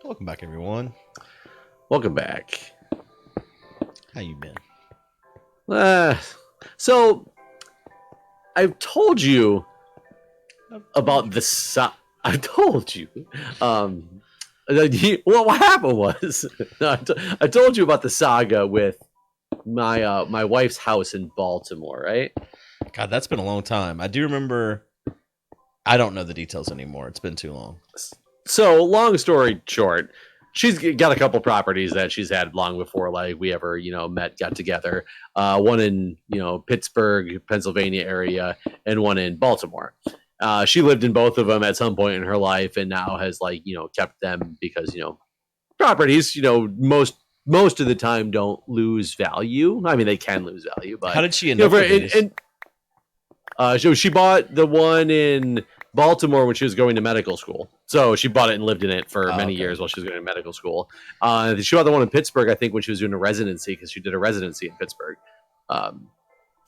Welcome back, everyone. Welcome back. How you been? So I've told you about the. I've told you. Well, what happened was I told you about the saga with my wife's house in Baltimore, right? God, that's been a long time. I do remember. I don't know the details anymore. It's been too long. So, long story short, she's got a couple properties that she's had long before like we ever got together. One in Pittsburgh, Pennsylvania area, and one in Baltimore. She lived in both of them at some point in her life, and now has kept them because properties most of the time don't lose value. I mean, they can lose value, but how did she end up with these? So she bought the one in Baltimore when she was going to medical school. So she bought it and lived in it for many years while she was going to medical school. She bought the one in Pittsburgh, I think, when she was doing a residency because she did a residency in Pittsburgh.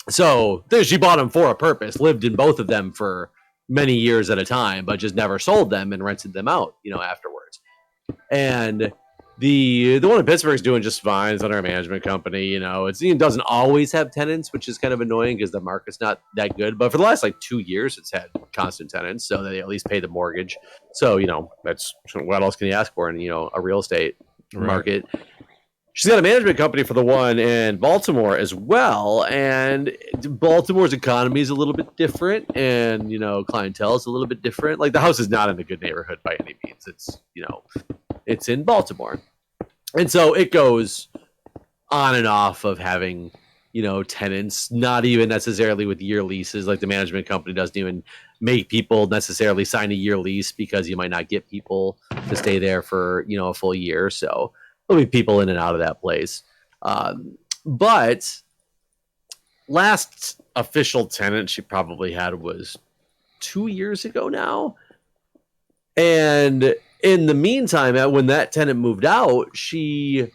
So she bought them for a purpose, lived in both of them for many years at a time, but just never sold them and rented them out, afterwards. And the one in Pittsburgh is doing just fine. It's under a management company. It doesn't always have tenants, which is kind of annoying because the market's not that good. But for the last 2 years, it's had constant tenants, so they at least pay the mortgage. So that's what else can you ask for in a real estate market? She's got a management company for the one in Baltimore as well, and Baltimore's economy is a little bit different, and clientele is a little bit different. Like the house is not in a good neighborhood by any means. It's in Baltimore. And so it goes on and off of having, tenants, not even necessarily with year leases. Like the management company doesn't even make people necessarily sign a year lease because you might not get people to stay there for, a full year. So there'll be people in and out of that place. But last official tenant she probably had was 2 years ago now. And in the meantime, when that tenant moved out, she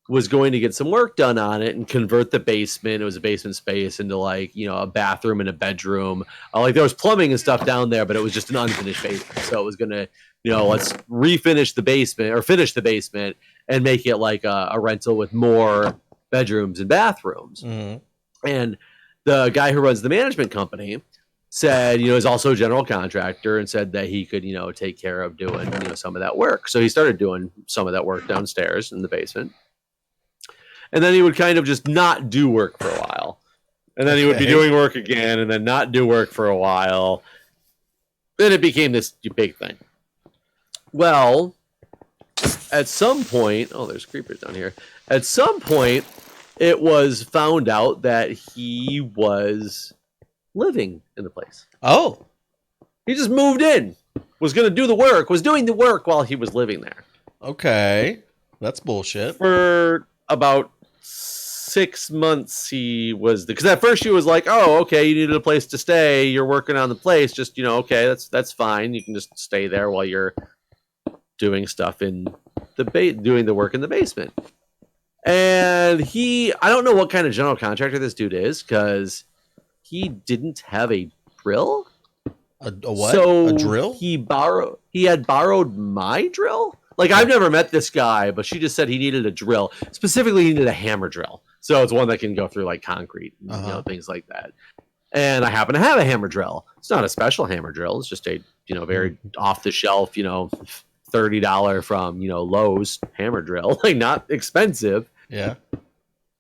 was going to get some work done on it and convert the basement. It was a basement space into a bathroom and a bedroom. There was plumbing and stuff down there, but it was just an unfinished basement. So it was going to, let's refinish the basement or finish the basement and make it like a rental with more bedrooms and bathrooms. Mm-hmm. And the guy who runs the management company said, is also a general contractor and said that he could, take care of doing, some of that work. So he started doing some of that work downstairs in the basement. And then he would kind of just not do work for a while. And then he would be doing work again and then not do work for a while. Then it became this big thing. Well, at some point, there's creepers down here. At some point, it was found out that he was living in the place. Oh. He just moved in, was going to do the work, was doing the work while he was living there. Okay. That's bullshit. For about 6 months he was, because at first she was like, oh, okay, you needed a place to stay, you're working on the place, just, okay, that's fine. You can just stay there while you're doing stuff in the doing the work in the basement. And I don't know what kind of general contractor this dude is, because he didn't have a drill. A what? So a drill? He had borrowed my drill. I've never met this guy, but she just said he needed a drill. Specifically, he needed a hammer drill. So it's one that can go through concrete, things like that. And I happen to have a hammer drill. It's not a special hammer drill. It's just a, very off the shelf, $30 from, Lowe's hammer drill. Not expensive. Yeah.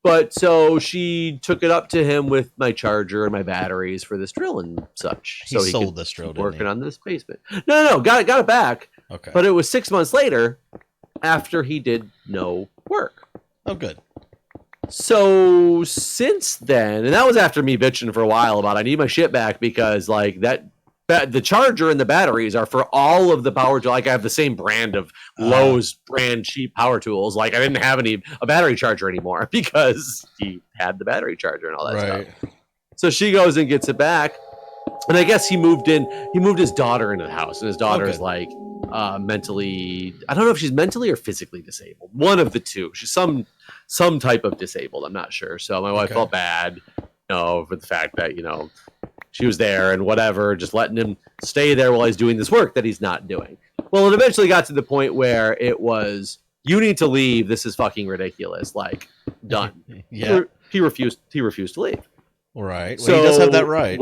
But so she took it up to him with my charger and my batteries for this drill and such. He sold this drill, working on this basement. No, got it back. Okay. But it was 6 months later after he did no work. Oh, good. So since then, and that was after me bitching for a while about I need my shit back because the charger and the batteries are for all of the power tools. I have the same brand of Lowe's brand cheap power tools. I didn't have a battery charger anymore because he had the battery charger and all that stuff. So she goes and gets it back. And I guess he moved his daughter into the house, and his daughter is mentally, I don't know if she's mentally or physically disabled. One of the two. She's some type of disabled. I'm not sure. So my wife felt bad, for the fact that, she was there and whatever, just letting him stay there while he's doing this work that he's not doing. Well, it eventually got to the point where it was, you need to leave. This is fucking ridiculous. Like, done. Yeah. He refused to leave. Right. Well, he does have that right.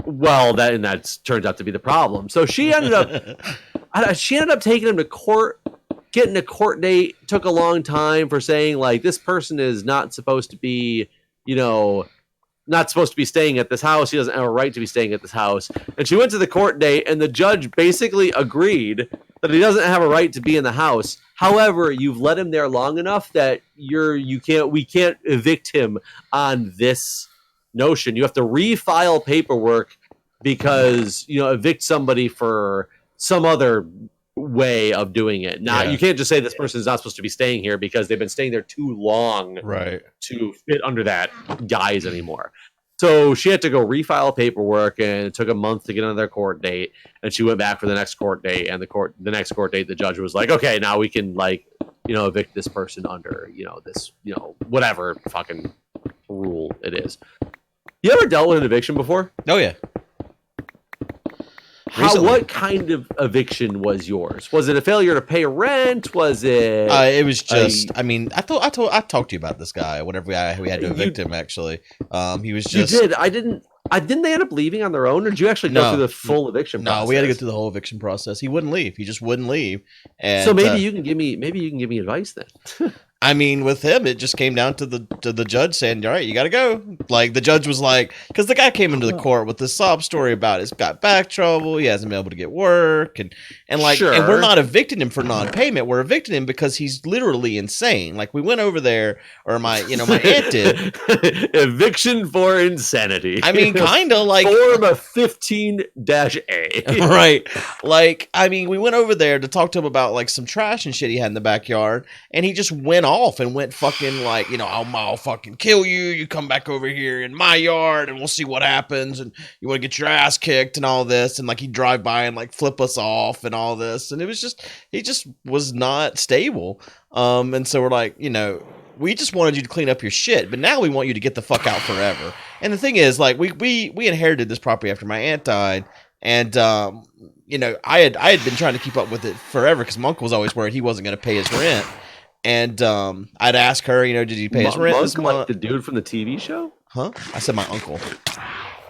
Well, that turns out to be the problem. So she ended up taking him to court. Getting a court date took a long time for saying, like, this person is not supposed to be, not supposed to be staying at this house. He doesn't have a right to be staying at this house. And she went to the court date, and the judge basically agreed that he doesn't have a right to be in the house. However, you've let him there long enough that we can't evict him on this notion. You have to refile paperwork because, evict somebody for some other way of doing it. Now, you can't just say this person is not supposed to be staying here because they've been staying there too long to fit under that guise anymore. So she had to go refile paperwork, and it took a month to get another court date. And she went back for the next court date, and the next court date, the judge was like, okay, now we can evict this person under, this, whatever fucking rule it is. You ever dealt with an eviction before? Oh yeah. What kind of eviction was yours? Was it a failure to pay rent? Was it? It was just. I talked to you about this guy whenever we had to evict him. Actually, he was just. You did. I didn't. Didn't they end up leaving on their own, or did you actually go through the full eviction process? No, we had to go through the whole eviction process. He wouldn't leave. He just wouldn't leave. And so maybe you can give me advice then. I mean, with him, it just came down to the judge saying, "All right, you got to go." Like the judge was like, because the guy came into the court with this sob story about he's got back trouble, he hasn't been able to get work, and we're not evicting him for non-payment. We're evicting him because he's literally insane. Like we went over there, or my aunt did eviction for insanity. I mean, kind of like form a 15-A. Right. Like, I mean, we went over there to talk to him about like some trash and shit he had in the backyard, and he just went off and went fucking like, I'll fucking kill you. You come back over here in my yard and we'll see what happens. And you want to get your ass kicked and all this. And like he'd drive by and like flip us off and all this. And it was just, he just was not stable. And so we're like, we just wanted you to clean up your shit, but now we want you to get the fuck out forever. And the thing is, like, we inherited this property after my aunt died. And, I had been trying to keep up with it forever because my uncle was always worried he wasn't going to pay his rent. And I'd ask her, did he pay his rent this month? Like the dude from the TV show? Huh? I said my uncle.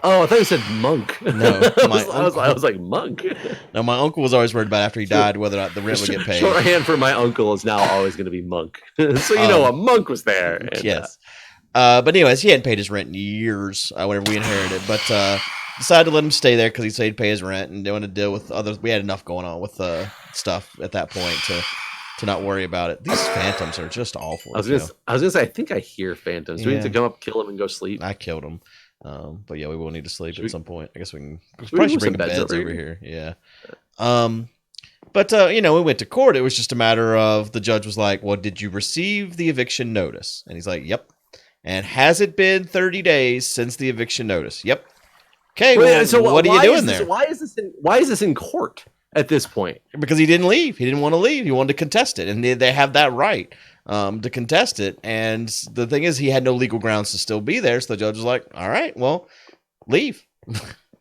Oh, I thought you said monk. No, I was like monk. No, my uncle was always worried about after he died whether or not the rent would get paid. Shorthand for my uncle is now always going to be monk. So a monk was there. And, yes. But anyways, he hadn't paid his rent in years whenever we inherited. But decided to let him stay there because he said he'd pay his rent and didn't want to deal with others. We had enough going on with stuff at that point to not worry about it. These phantoms are just awful. I was gonna say, I think I hear phantoms. Do we need to come up, kill them, and go sleep? I killed them. But yeah, we will need to sleep at some point. I guess we probably should bring the beds over here. Yeah. But we went to court. It was just a matter of the judge was like, "Well, did you receive the eviction notice?" And he's like, "Yep." And has it been 30 days since the eviction notice? Yep. Okay. Well, so what are you doing there? Why is this in court at this point? Because he didn't leave. He didn't want to leave. He wanted to contest it, and they have that right to contest it. And the thing is, he had no legal grounds to still be there. So the judge was like, "All right, well, leave."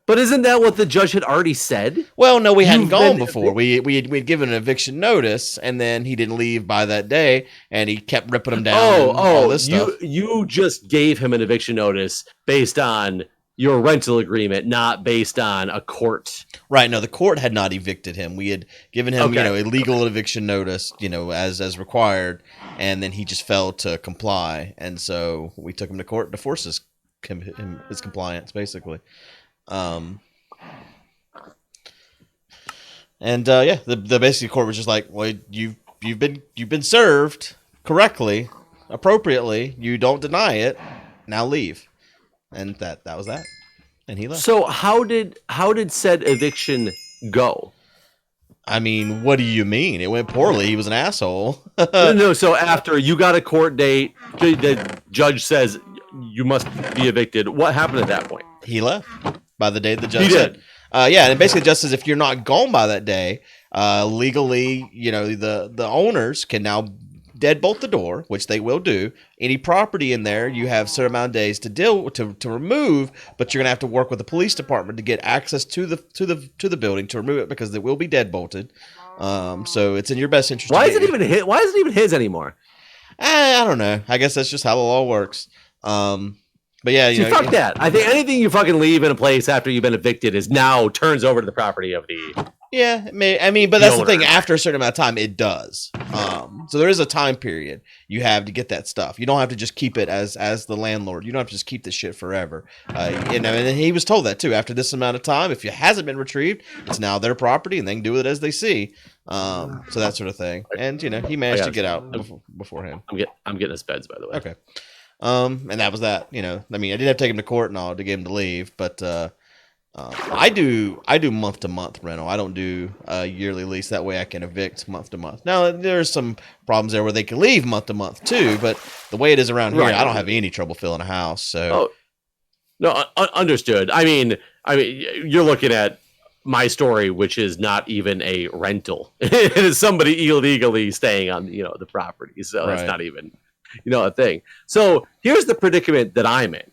But isn't that what the judge had already said? Well, no, we hadn't gone before. We'd given an eviction notice, and then he didn't leave by that day, and he kept ripping him down. All this stuff. You just gave him an eviction notice based on your rental agreement, not based on a court. Right. No, the court had not evicted him. We had given him, a legal eviction notice, as required, and then he just failed to comply, and so we took him to court to force his compliance, basically. The basic court was just like, well, you've been served correctly, appropriately. You don't deny it. Now leave. And that was that. And he left. So how did said eviction go? I mean, what do you mean? It went poorly. He was an asshole. No. So after you got a court date, the judge says you must be evicted. What happened at that point? He left by the day the judge said. And basically just says if you're not gone by that day, legally, the owners can now deadbolt the door, which they will do. Any property in there, you have a certain amount of days to remove, but you're gonna have to work with the police department to get access to the building to remove it because it will be deadbolted. So it's in your best interest. Why is it even his? Why is it even his anymore? I don't know. I guess that's just how the law works. But yeah, See, fuck that. I think anything you fucking leave in a place after you've been evicted is now turns over to the property of the. Yeah, but that's the thing. After a certain amount of time, it does. So there is a time period you have to get that stuff. You don't have to just keep it as the landlord. You don't have to just keep this shit forever. And he was told that too. After this amount of time, if it hasn't been retrieved, it's now their property, and they can do it as they see. So that sort of thing. And he managed to get out beforehand. I'm getting his beds, by the way. Okay. And that was that. I did have to take him to court and all to get him to leave, but. I do month to month rental. I don't do a yearly lease. That way I can evict month to month. Now there's some problems there where they can leave month to month too, but the way it is around here, I don't have any trouble filling a house. So no, understood. I mean, you're looking at my story, which is not even a rental. It is somebody illegally staying on the property. So that's not even a thing. So here's the predicament that I'm in.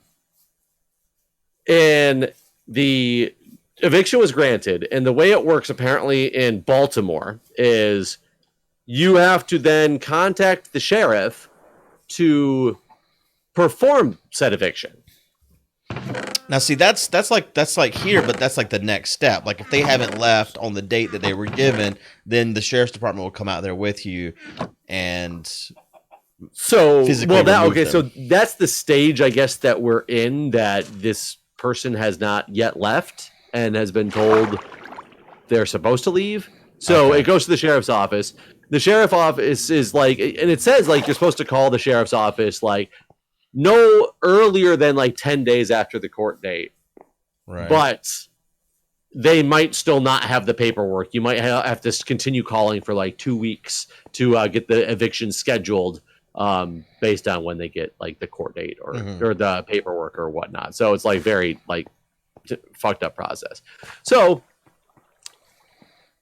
And the eviction was granted, and the way it works apparently in Baltimore is you have to then contact the sheriff to perform said eviction. Now, see, that's like here, but that's like the next step. Like if they haven't left on the date that they were given, then the sheriff's department will come out there with you and physically remove them. So that's the stage, I guess, that we're in. That this person has not yet left and has been told they're supposed to leave. So it goes to the sheriff's office. The sheriff's office is like, and it says like you're supposed to call the sheriff's office like no earlier than like 10 days after the court date. Right. But they might still not have the paperwork. You might have to continue calling for like 2 weeks to get the eviction scheduled. Based on when they get like the court date or the paperwork or whatnot. So it's like very like fucked up process. So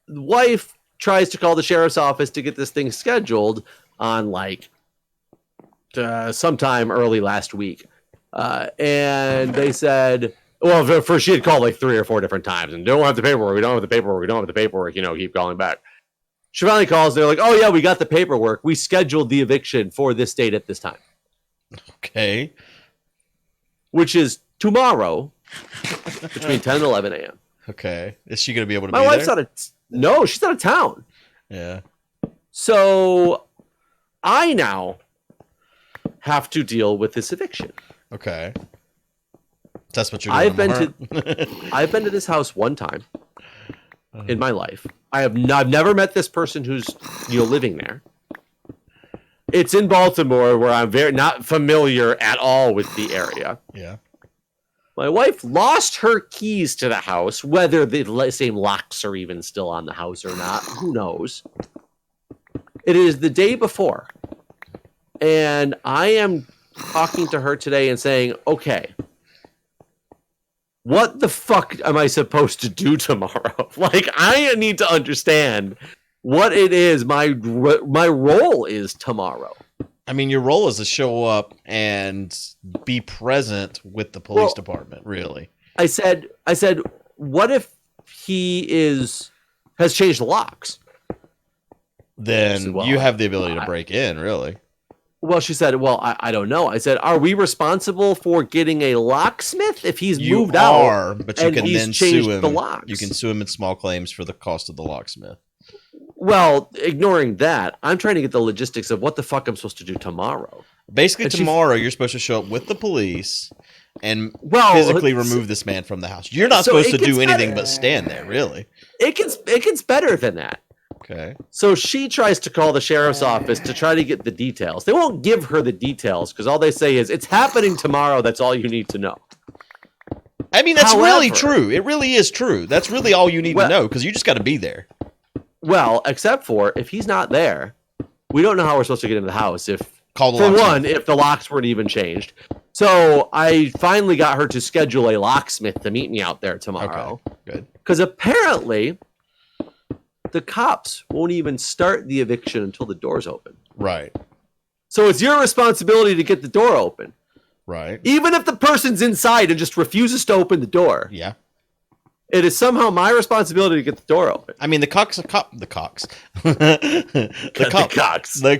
the wife tries to call the sheriff's office to get this thing scheduled on like sometime early last week. And they said, well, first she had called like 3 or 4 different times and don't have the paperwork. We don't have the paperwork. We don't have the paperwork. Keep calling back. She finally calls. They're like, oh, yeah, we got the paperwork. We scheduled the eviction for this date at this time. Okay. Which is tomorrow between 10 and 11 a.m. Okay. Is she going to be able to My be wife's there? No, she's out of town. Yeah. So I now have to deal with this eviction. Okay. That's what you're doing. I've been to this house one time in my life. I've never met this person who's living there. It's in Baltimore, where I'm very not familiar at all with the area. Yeah. My wife lost her keys to the house. Whether the same locks are even still on the house or not, who knows? It is the day before, and I am talking to her today and saying, "Okay, what the fuck am I supposed to do tomorrow? Like, I need to understand what it is my role is tomorrow." I mean, your role is to show up and be present with the police department, really. I said, what if he has changed the locks? Then you have the ability to break in, really. Well, she said, well, I don't know. I said, are we responsible for getting a locksmith if he's moved out? But you can then sue him. The locks? You can sue him in small claims for the cost of the locksmith. Well, ignoring that, I'm trying to get the logistics of what the fuck I'm supposed to do tomorrow. Basically, tomorrow you're supposed to show up with the police and physically remove this man from the house. You're not supposed to do anything but stand there, really. It gets better than that. Okay. So she tries to call the sheriff's office to try to get the details. They won't give her the details because all they say is, it's happening tomorrow. That's all you need to know. I mean, that's really true. It really is true. That's really all you need to know because you just got to be there. Well, except for if he's not there, we don't know how we're supposed to get into the house. If the locks weren't even changed. So I finally got her to schedule a locksmith to meet me out there tomorrow. Okay, good. Because apparently the cops won't even start the eviction until the door's open. Right. So it's your responsibility to get the door open. Right. Even if the person's inside and just refuses to open the door. Yeah. it is somehow my responsibility to get the door open. I mean, the cocks. The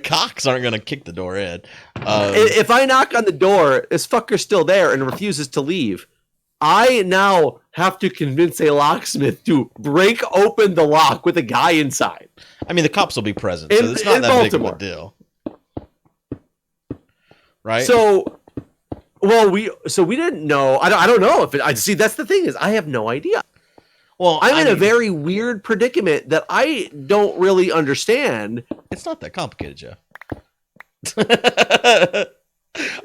cocks aren't going to kick the door in. If I knock on the door, this fucker's still there and refuses to leave. I now have to convince a locksmith to break open the lock with a guy inside. I mean, the cops will be present, so it's not that Baltimore. Big of a deal, right? So, we didn't know. I don't know if it. I see. That's the thing is, I have no idea. Well, I'm in a very weird predicament that I don't really understand. It's not that complicated, Jeff.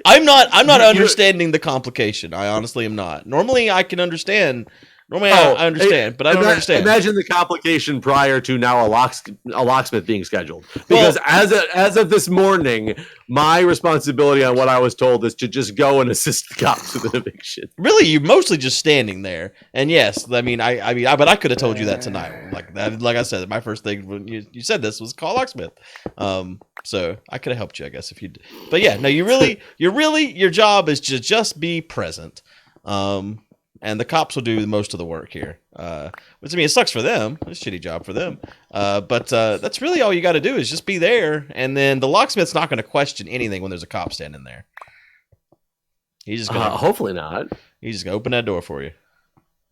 I'm not understanding the complication. I honestly am not. Normally, I can understand. Normally, I understand, but I don't understand. Imagine the complication prior to now a locksmith being scheduled. Because as of this morning, my responsibility on what I was told is to just go and assist the cops with an eviction. Really, you're mostly just standing there. And yes, I mean, but I could have told you that tonight. Like I said, my first thing when you said this was call locksmith. So I could have helped you, I guess, if you. But yeah, no, your job is to just be present. And the cops will do most of the work here. Which, I mean, it sucks for them. It's a shitty job for them. But that's really all you got to do is just be there. And then the locksmith's not going to question anything when there's a cop standing there. He's just going to... hopefully not. He's just going to open that door for you.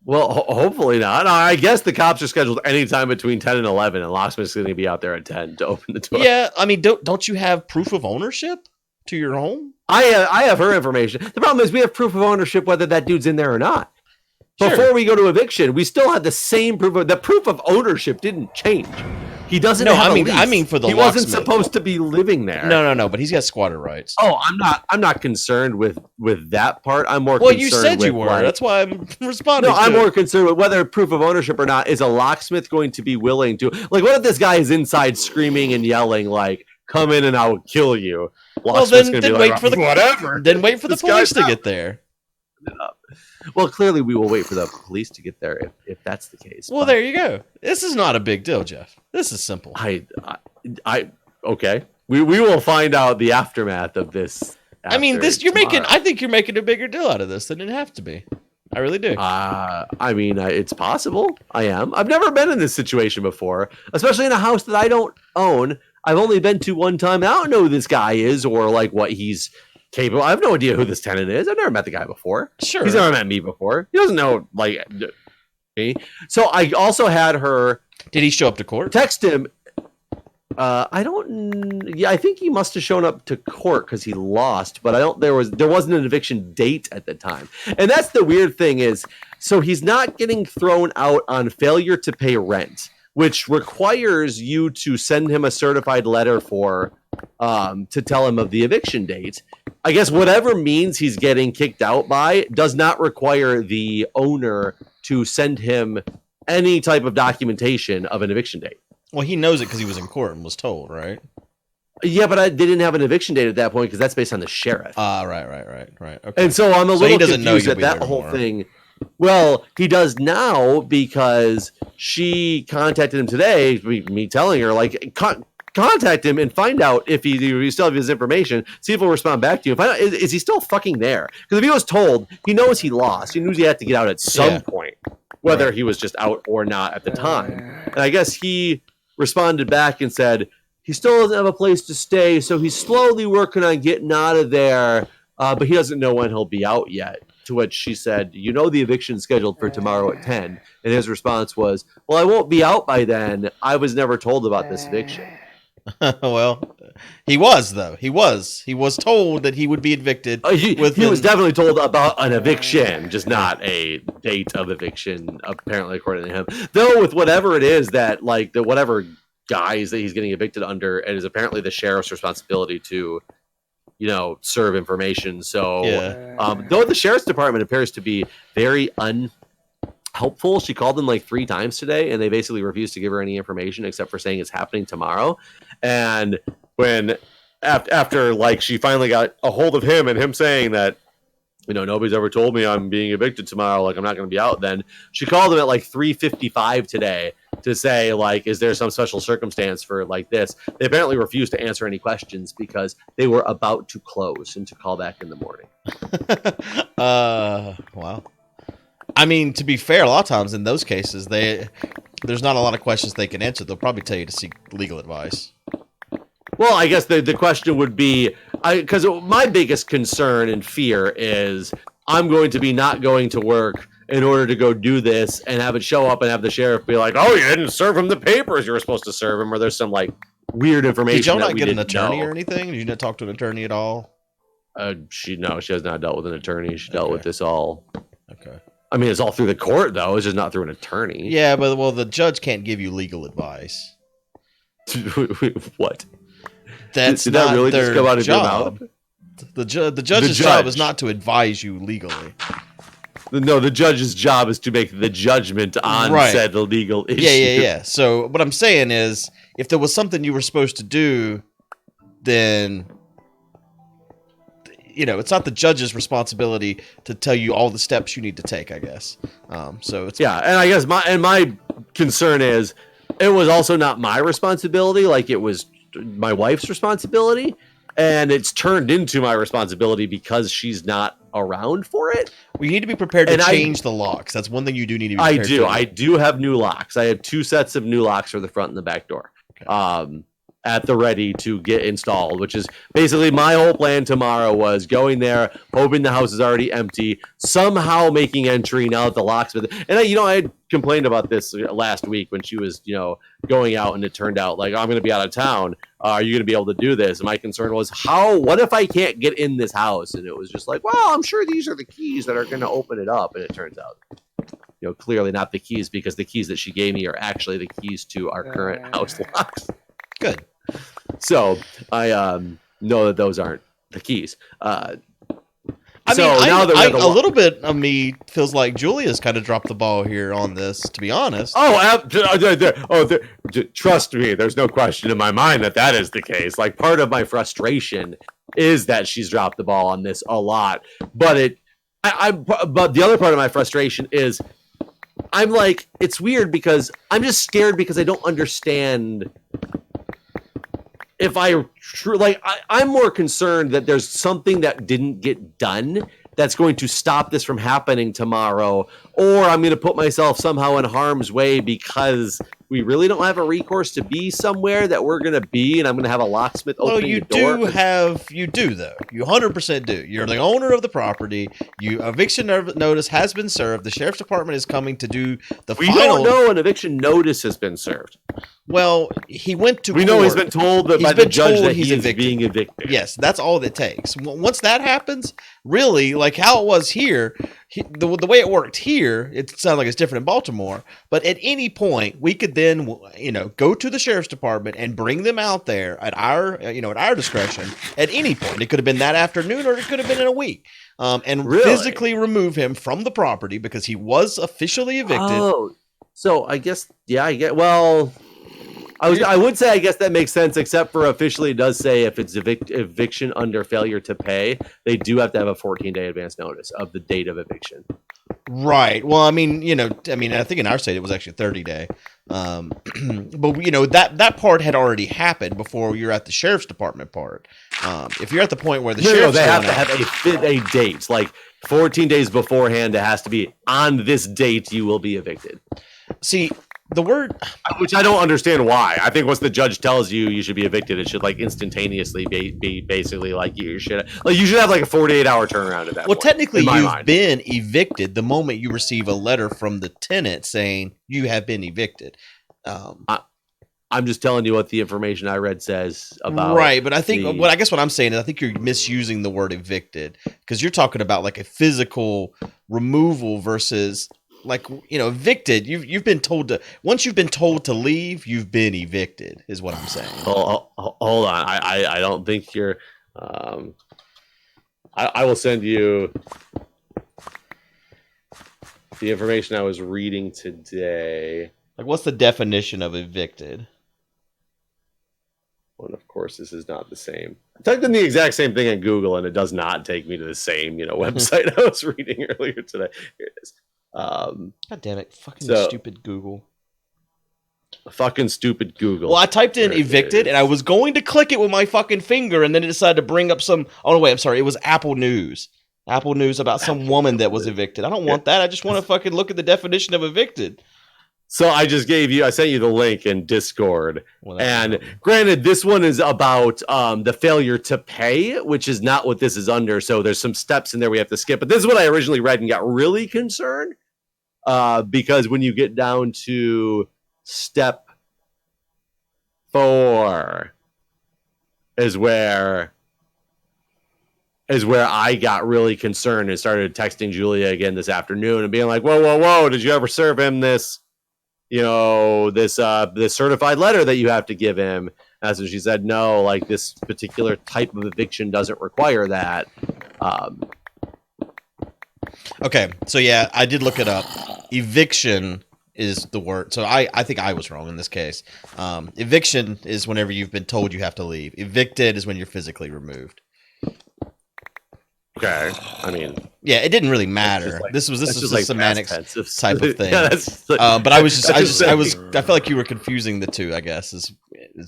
Well, hopefully not. I guess the cops are scheduled anytime between 10 and 11, and locksmith's going to be out there at 10 to open the door. Yeah, I mean, don't you have proof of ownership to your home? I have her information. The problem is we have proof of ownership whether that dude's in there or not. Sure. Before we go to eviction, we still had the same proof. The proof of ownership didn't change. He doesn't. No, I mean for the he locksmith. Wasn't supposed to be living there. No. But he's got squatter rights. Oh, I'm not concerned with that part. I'm more. Well, concerned you said with, you were. That's why I'm responding. No, I'm more concerned with whether proof of ownership or not. Is a locksmith going to be willing to? Like, what if this guy is inside screaming and yelling like, "Come in and I will kill you"? Well, then wait for the whatever. Then wait for the police to get there. Well, clearly we will wait for the police to get there if that's the case. Well, there you go. This is not a big deal, Jeff. This is simple. Okay. We will find out the aftermath of this. I mean, I think you're making a bigger deal out of this than it have to be. I really do. I mean, it's possible. I am. I've never been in this situation before, especially in a house that I don't own. I've only been to one time. I don't know who this guy is or like what he's capable. I have no idea who this tenant is. I've never met the guy before. Sure. He's never met me before. He doesn't know like me. So I also had her. Did he show up to court? Text him. I don't. Yeah, I think he must have shown up to court because he lost. But I don't. There wasn't an eviction date at the time, and that's the weird thing is. So he's not getting thrown out on failure to pay rent, which requires you to send him a certified letter to tell him of the eviction date. I guess whatever means he's getting kicked out by does not require the owner to send him any type of documentation of an eviction date. Well, he knows it because he was in court and was told, right? Yeah, but they didn't have an eviction date at that point because that's based on the sheriff. Right. Okay. And so I'm a little confused at that whole thing. Well, he does now because she contacted him today, me telling her, like, contact him and find out if he still have his information, see if he'll respond back to you. Find out, is he still fucking there? Because if he was told, he knows he lost. He knew he had to get out at some point, whether he was just out or not at the time. And I guess he responded back and said, he still doesn't have a place to stay, so he's slowly working on getting out of there, but he doesn't know when he'll be out yet. To which she said, you know the eviction's scheduled for tomorrow at 10. And his response was, well, I won't be out by then. I was never told about this eviction. Well, he was, though. He was told that he would be evicted. He was definitely told about an eviction, just not a date of eviction, apparently, according to him. Though with whatever it is that, like, whatever guise that he's getting evicted under, it is apparently the sheriff's responsibility to, serve information. So, though the sheriff's department appears to be very unhelpful, she called them like 3 times today, and they basically refused to give her any information except for saying it's happening tomorrow. And when after like she finally got a hold of him and him saying that, nobody's ever told me I'm being evicted tomorrow, like I'm not going to be out then, she called him at like 3:55 today to say, like, is there some special circumstance for like this? They apparently refused to answer any questions because they were about to close and to call back in the morning. Wow. I mean, to be fair, a lot of times in those cases, there's not a lot of questions they can answer. They'll probably tell you to seek legal advice. Well, I guess the question would be, because my biggest concern and fear is I'm going to be not going to work in order to go do this and have it show up and have the sheriff be like, oh, you didn't serve him the papers you were supposed to serve him, or there's some like weird information. Did y'all that not we get an didn't attorney know. or anything? Did you not talk to an attorney at all? She has not dealt with an attorney. She dealt Okay. with this all. Okay. I mean, it's all through the court though. It's just not through an attorney. Yeah, but well, the judge can't give you legal advice. What? That's Did not that really their just come out of your job. mouth? The judge's job is not to advise you legally. No, the judge's job is to make the judgment on said legal issue. Yeah. So what I'm saying is, if there was something you were supposed to do, then it's not the judge's responsibility to tell you all the steps you need to take, I guess. So it's and I guess my concern is it was also not my responsibility, like it was my wife's responsibility, and it's turned into my responsibility because she's not around for it. We need to be prepared to change the locks. That's one thing you do need to be prepared to. I do have new locks. I have 2 sets of new locks for the front and the back door. Okay. At the ready to get installed, which is basically my whole plan tomorrow was going there, hoping the house is already empty, somehow making entry now that the lock's been. And I had complained about this last week when she was, going out, and it turned out like, I'm going to be out of town. Are you going to be able to do this? And my concern was, what if I can't get in this house? And it was just like, well, I'm sure these are the keys that are going to open it up. And it turns out, clearly not the keys, because the keys that she gave me are actually the keys to our current house locks. Good. So I know that those aren't the keys. A little bit of me feels like Julia's kind of dropped the ball here on this, to be honest. Trust me, there's no question in my mind that is the case. Like, part of my frustration is that she's dropped the ball on this a lot. But but the other part of my frustration is I'm like, it's weird because I'm just scared because I don't understand. If I'm more concerned that there's something that didn't get done that's going to stop this from happening tomorrow, or I'm going to put myself somehow in harm's way because we really don't have a recourse to be somewhere that we're going to be, and I'm going to have a locksmith opening the door. You do though. You 100% do. You're the owner of the property. Eviction notice has been served. The sheriff's department is coming to do the final. We don't know an eviction notice has been served. Well, he went to. We know he's been told by the judge that he's being evicted. Yes, that's all it takes. Once that happens, really, like how it was here, the way it worked here, it sounds like it's different in Baltimore. But at any point, we could then, go to the sheriff's department and bring them out there at our discretion. At any point, it could have been that afternoon, or it could have been in a week, and physically remove him from the property because he was officially evicted. Oh, so I guess, I get. Well, I would say I guess that makes sense, except for officially it does say if it's eviction under failure to pay, they do have to have a 14-day advance notice of the date of eviction. Right. Well, I think in our state it was actually 30-day. But that part had already happened before you're at the sheriff's department part. If you're at the point where they have to have a date, like 14 days beforehand. It has to be on this date you will be evicted. See, the word, which I don't understand why. I think once the judge tells you should be evicted, it should like instantaneously be basically like you should have like a 48-hour turnaround at that point. Well, technically you've been evicted the moment you receive a letter from the tenant saying you have been evicted. I'm just telling you what the information I read says about. Right, but I think what I'm saying is I think you're misusing the word evicted, because you're talking about like a physical removal versus like, evicted. You've been told to, once you've been told to leave, you've been evicted is what I'm saying. Hold on. I don't think you're, I will send you the information I was reading today. Like, what's the definition of evicted? Well, of course, this is not the same. I typed in the exact same thing in Google, and it does not take me to the same, website I was reading earlier today. Here it is. God damn it! Stupid Google. Fucking stupid Google. Well, I typed in evicted, and I was going to click it with my fucking finger, and then it decided to bring up some. Oh no, wait! I'm sorry. It was Apple News. Apple News about some woman that was evicted. I don't want that. I just want to fucking look at the definition of evicted. So I sent you the link in Discord. And granted, this one is about the failure to pay, which is not what this is under. So there's some steps in there we have to skip. But this is what I originally read and got really concerned. Because when you get down to step 4 is where I got really concerned and started texting Julia again this afternoon and being like, whoa, did you ever serve him this certified letter that you have to give him? As she said, no, like this particular type of eviction doesn't require that. Okay, so yeah, I did look it up. Eviction is the word. So I think I was wrong in this case. Eviction is whenever you've been told you have to leave. Evicted is when you're physically removed. Okay, I mean, yeah, it didn't really matter. This was a like semantics type of thing. Yeah, but I felt like you were confusing the two. I guess is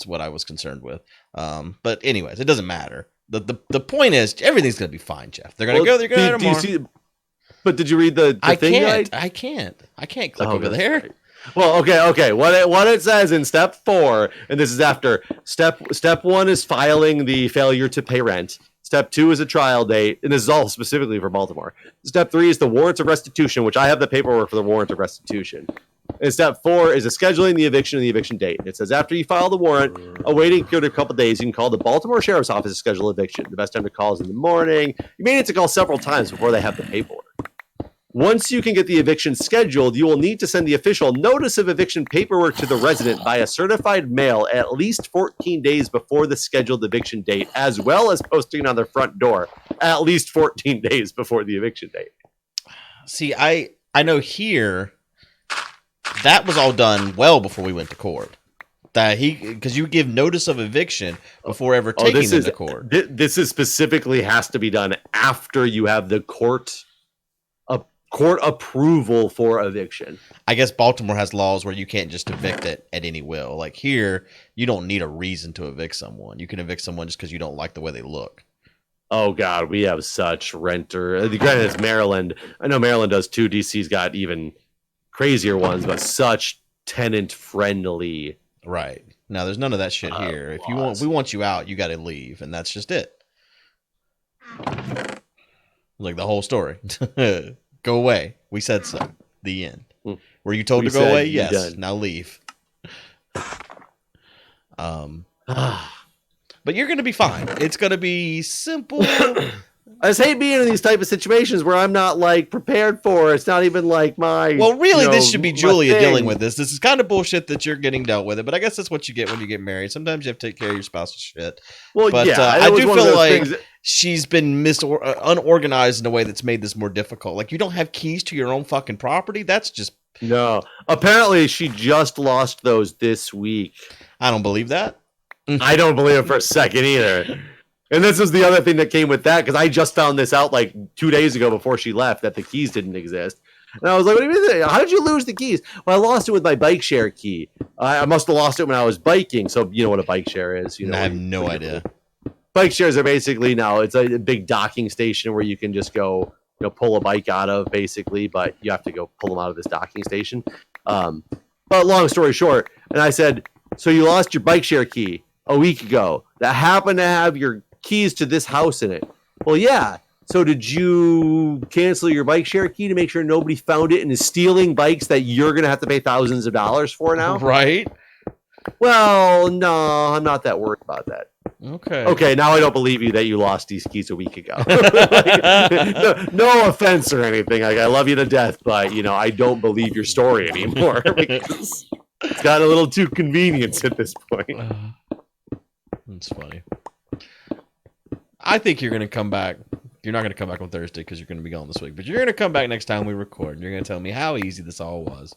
what I was concerned with. But anyways, it doesn't matter. The point is everything's gonna be fine, Jeff. They're gonna go. They're gonna tomorrow. But did you read the thing? I can't click over there. Right. Well, okay. What it says in step 4, and this is after step 1 is filing the failure to pay rent. Step 2 is a trial date, and this is all specifically for Baltimore. Step 3 is the warrants of restitution, which I have the paperwork for the warrant of restitution. And step 4 is scheduling the eviction and the eviction date. It says after you file the warrant, awaiting a couple days, you can call the Baltimore Sheriff's Office to schedule eviction. The best time to call is in the morning. You may need to call several times before they have the paperwork. Once you can get the eviction scheduled, you will need to send the official notice of eviction paperwork to the resident via certified mail at least 14 days before the scheduled eviction date, as well as posting it on their front door at least 14 days before the eviction date. See, I know here that was all done well before we went to court. Because you give notice of eviction before ever taking them to court. This is specifically has to be done after you have the court approval for eviction. I guess Baltimore has laws where you can't just evict it at any will. Like here, you don't need a reason to evict someone. You can evict someone just because you don't like the way they look. Oh God, we have such renter. Granted, it's Maryland. I know Maryland does too. DC's got even crazier ones, but such tenant friendly. Right. Now, there's none of that shit here. If we want you out, you got to leave, and that's just it. Like the whole story. Go away. We said so. The end. Were you told to go away? Yes. Done. Now leave. But you're going to be fine. It's going to be simple. I just hate being in these type of situations where I'm not like prepared for. It's not even like my. Well, really, this should be Julia dealing with this. This is kind of bullshit that you're getting dealt with it, but I guess that's what you get when you get married. Sometimes you have to take care of your spouse's shit. Well, but, yeah, I do feel like she's been unorganized in a way that's made this more difficult. Like you don't have keys to your own fucking property. That's just no. Apparently, she just lost those this week. I don't believe that. I don't believe it for a second either. And this was the other thing that came with that, because I just found this out like 2 days ago before she left, that the keys didn't exist. And I was like, what do you mean? How did you lose the keys? Well, I lost it with my bike share key. I must have lost it when I was biking. So you know what a bike share is. You know, I have no idea. Bike shares are basically it's a big docking station where you can just go pull a bike out of, basically, but you have to go pull them out of this docking station. But long story short, and I said, so you lost your bike share key a week ago that happened to have your keys to this house in it. Well, yeah. So did you cancel your bike share key to make sure nobody found it and is stealing bikes that you're going to have to pay thousands of dollars for now? Right. Well, no, I'm not that worried about that. Okay, now I don't believe you that you lost these keys a week ago. No offense or anything. Like, I love you to death, but, I don't believe your story anymore. Because it's gotten a little too convenient at this point. That's funny. I think you're going to come back. You're not going to come back on Thursday because you're going to be gone this week. But you're going to come back next time we record. And you're going to tell me how easy this all was.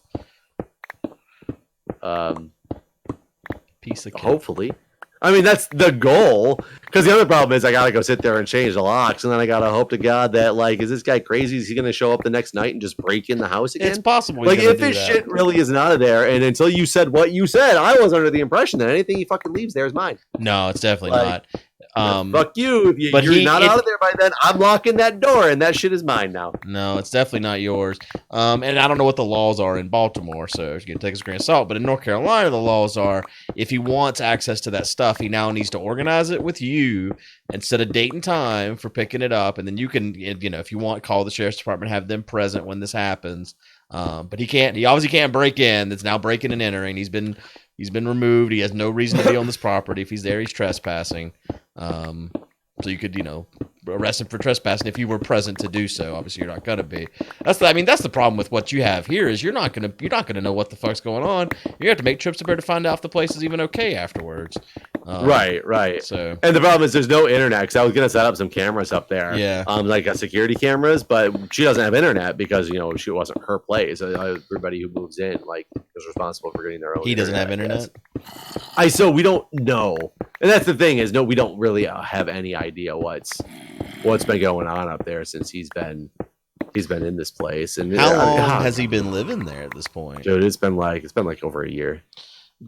Piece of cake. Hopefully. I mean, that's the goal. Because the other problem is I got to go sit there and change the locks. And then I got to hope to God that, is this guy crazy? Is he going to show up the next night and just break in the house again? It's possible. If his shit really isn't out of there, and until you said what you said, I was under the impression that anything he fucking leaves there is mine. No, it's definitely not. Fuck you. But You're not out of there by then. I'm locking that door, and that shit is mine now. No, it's definitely not yours. And I don't know what the laws are in Baltimore, so you can take a grain of salt. But in North Carolina, the laws are if he wants access to that stuff, he now needs to organize it with you and set a date and time for picking it up. And then you can, if you want, call the sheriff's department, have them present when this happens. But he can't. He obviously can't break in. It's now breaking and entering. He's been removed. He has no reason to be on this property. If he's there, he's trespassing. So you could, arrest him for trespassing if you were present to do so. Obviously, you're not gonna be. That's the problem with what you have here is you're not gonna know what the fuck's going on. You have to make trips to bear to find out if the place is even okay afterwards. Right. So, and the problem is there's no internet because I was gonna set up some cameras up there, like security cameras, but she doesn't have internet because she wasn't her place. Everybody who moves in is responsible for getting their own. He doesn't have internet. So we don't know, and that's the thing is we don't really have any idea what's been going on up there since he's been in this place. And how long has he been living there at this point? Dude, it's been like over a year.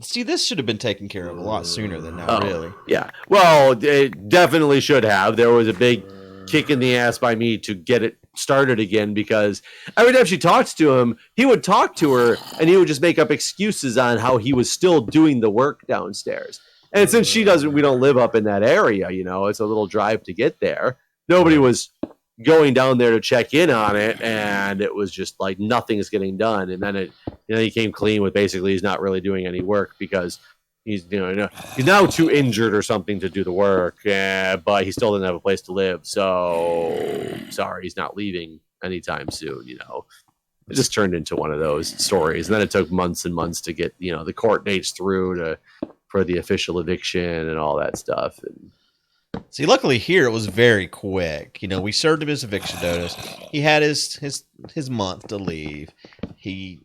See, this should have been taken care of a lot sooner than now, really. Yeah. Well, it definitely should have. There was a big kick in the ass by me to get it started again because every time she talks to him, he would talk to her and he would just make up excuses on how he was still doing the work downstairs. And since we don't live up in that area, it's a little drive to get there. Nobody was going down there to check in on it, and it was just like nothing is getting done. And then he came clean with basically he's not really doing any work because he's now too injured or something to do the work, but he still doesn't have a place to live. So sorry, he's not leaving anytime soon. It just turned into one of those stories, and then it took months and months to get the court dates through for the official eviction and all that stuff. And see, luckily here it was very quick. We served him his eviction notice. He had his month to leave. He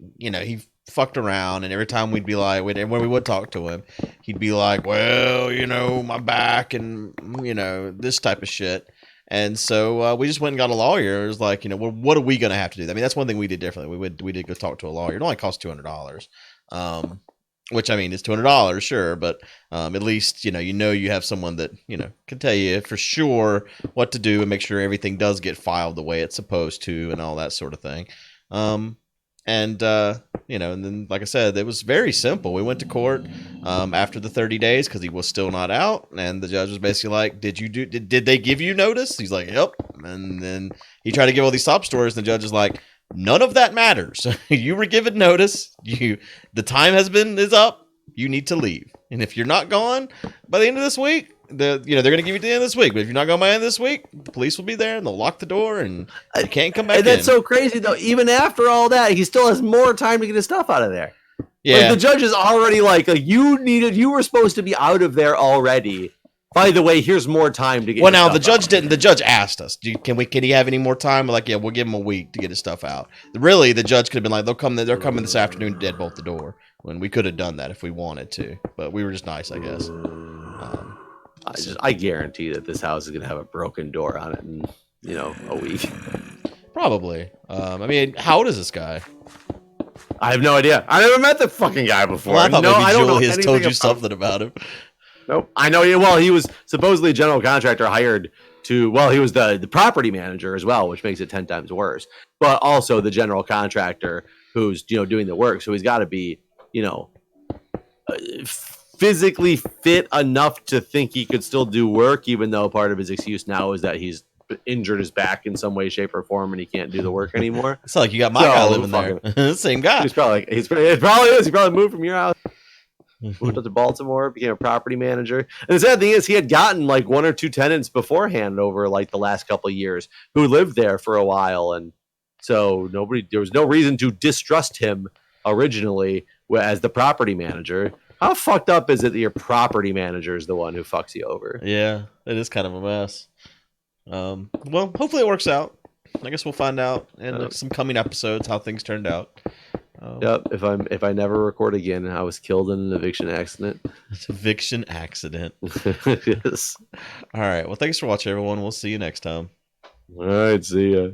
fucked around, and every time we'd be like, when we would talk to him, he'd be like, well, my back and this type of shit. And so we just went and got a lawyer. It was like, well, what are we gonna have to do? I mean, that's one thing we did differently. We did go talk to a lawyer. It only cost $200. Which, I mean, it's $200, sure, but at least, you have someone that, can tell you for sure what to do and make sure everything does get filed the way it's supposed to and all that sort of thing. And then, like I said, it was very simple. We went to court after the 30 days because he was still not out, and the judge was basically like, did they give you notice? He's like, yep. And then he tried to give all these sob stories, and the judge is like, none of that matters. You were given notice. The time is up. You need to leave. And if you're not gone by the end of this week, they're going to give you to the end of this week. But if you're not gone by the end of this week, the police will be there and they'll lock the door and you can't come back. And that's so crazy though. Even after all that, he still has more time to get his stuff out of there. Yeah, the judge is already like you were supposed to be out of there already. By the way, here's more time to get. Well, now the judge didn't. The judge asked us, Can he have any more time?" We're like, "Yeah, we'll give him a week to get his stuff out." Really, the judge could have been like, They're coming this afternoon to deadbolt the door." When we could have done that if we wanted to, but we were just nice, I guess. I guarantee that this house is gonna have a broken door on it in a week. Probably. I mean, how old is this guy? I have no idea. I never met the fucking guy before. Well, I thought maybe Julie has told you something about him. Nope. I know. Well, he was supposedly a general contractor hired to. Well, he was the property manager as well, which makes it 10 times worse. But also the general contractor who's doing the work. So he's got to be physically fit enough to think he could still do work, even though part of his excuse now is that he's injured his back in some way, shape, or form, and he can't do the work anymore. It's like you got my guy living there. Same guy. It probably is. He probably moved from your house. Moved up to Baltimore, became a property manager. And the sad thing is he had gotten like 1 or 2 tenants beforehand over like the last couple of years who lived there for a while. And so there was no reason to distrust him originally as the property manager. How fucked up is it that your property manager is the one who fucks you over? Yeah, it is kind of a mess. Well, hopefully it works out. I guess we'll find out in some coming episodes how things turned out. Yep. If I never record again, I was killed in an eviction accident. Eviction accident. Yes. All right. Well, thanks for watching, everyone. We'll see you next time. All right. See ya.